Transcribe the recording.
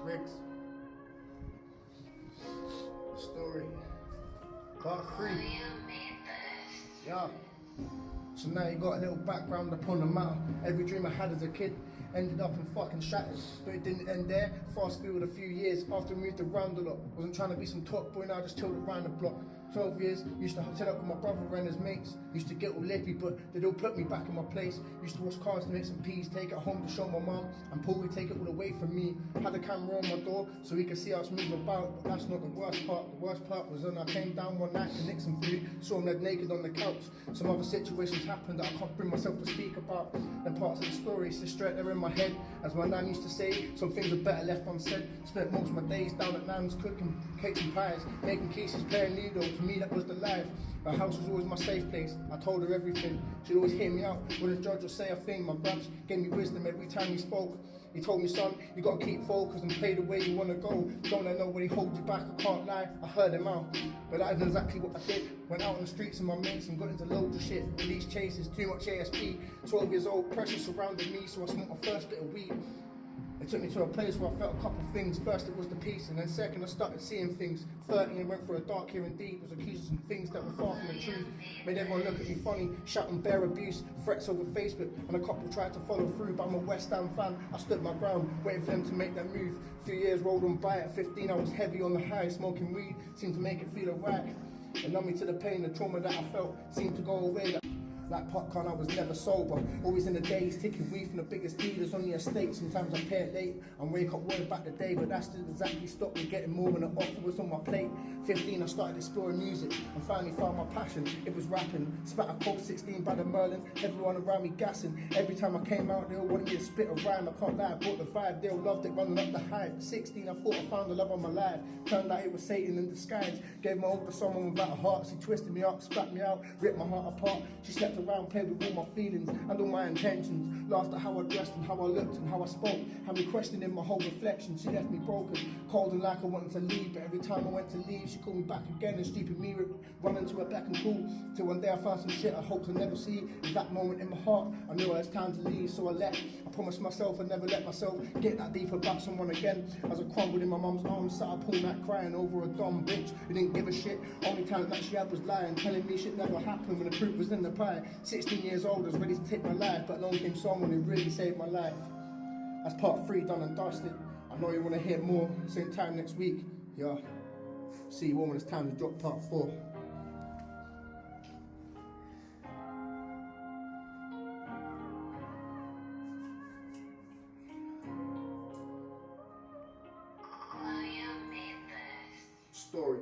Riggz. Story. Part 3. Yeah. So now you got a little background upon the matter. Every dream I had as a kid ended up in fucking shatters. But it didn't end there. Fast forward a few years after I moved around a lot. Wasn't trying to be some top boy, now I just chilled around the block. 12 years, used to hotel up with my brother and his mates. Used to get all lippy, but they'd all put me back in my place. Used to wash cars to make some peas, take it home to show my mum, and Paul would take it all away from me. Had a camera on my door so he could see us move about, but that's not the worst part. The worst part was when I came down one night to nick some food, saw him dead naked on the couch. Some other situations happened that I can't bring myself to speak about. Then parts of the story sit straight there in my head. As my nan used to say, some things are better left unsaid. Spent most of my days down at nan's cooking cakes and pies, making quiches, playing Ludo. For me that was the life. Her house was always my safe place. I told her everything. She'd always hear me out. Wouldn't judge or say a thing. My brother gave me wisdom every time he spoke. He told me, son, you gotta keep focused and play the way you wanna go. Don't let nobody hold you back, I can't lie. I heard him out, but that isn't exactly what I did. Went out on the streets with my mates and got into loads of shit. Police chases, too much ASP. 12 years old, pressure surrounded me, so I smoked my first bit of weed. It took me to a place where I felt a couple of things. First it was the peace, and then second I started seeing things. 13 went through a dark year indeed. Was accused of some things that were far from the truth. Made everyone look at me funny, shouting bare abuse, threats over Facebook, and a couple tried to follow through. But I'm a West Ham fan, I stood my ground, waiting for them to make that move. A few years rolled on by. At 15 I was heavy on the high, smoking weed seemed to make it feel alright. It numbed me to the pain, the trauma that I felt seemed to go away. Like popcorn, I was never sober. Always in the days, taking weed from the biggest dealers on the estate. Sometimes I pay it late and wake up worried about the day, but that still exactly stopped me getting more when the offer was on my plate. 15, I started exploring music and finally found my passion. It was rapping. Spat a cold 16 by the Merlin. Everyone around me gassing. Every time I came out, they all wanted me to spit a rhyme. I can't lie, I brought the vibe. They all loved it, running up the hype. 16, I thought I found the love of my life. Turned out it was Satan in disguise. Gave my all to someone without a heart. She twisted me up, spat me out, ripped my heart apart. She slept around, played with all my feelings and all my intentions. Laughed at how I dressed and how I looked and how I spoke. Had me questioning my whole reflection. She left me broken, cold and like I wanted to leave. But every time I went to leave, she called me back again and stupid me running to her beck and call. Till one day I found some shit I hoped to never see. In that moment in my heart, I knew it was time to leave, so I left. I promised myself I'd never let myself get that deep about someone again. As I crumbled in my mum's arms, sat up all night crying over a dumb bitch who didn't give a shit. Only talent that she had was lying, telling me shit never happened when the proof was in the pie. 16 years old, I was ready to take my life, but along came someone who really saved my life. That's part 3 done and dusted. I know you want to hear more. Same time next week. Yeah. See you all when it's time to drop part 4. Story.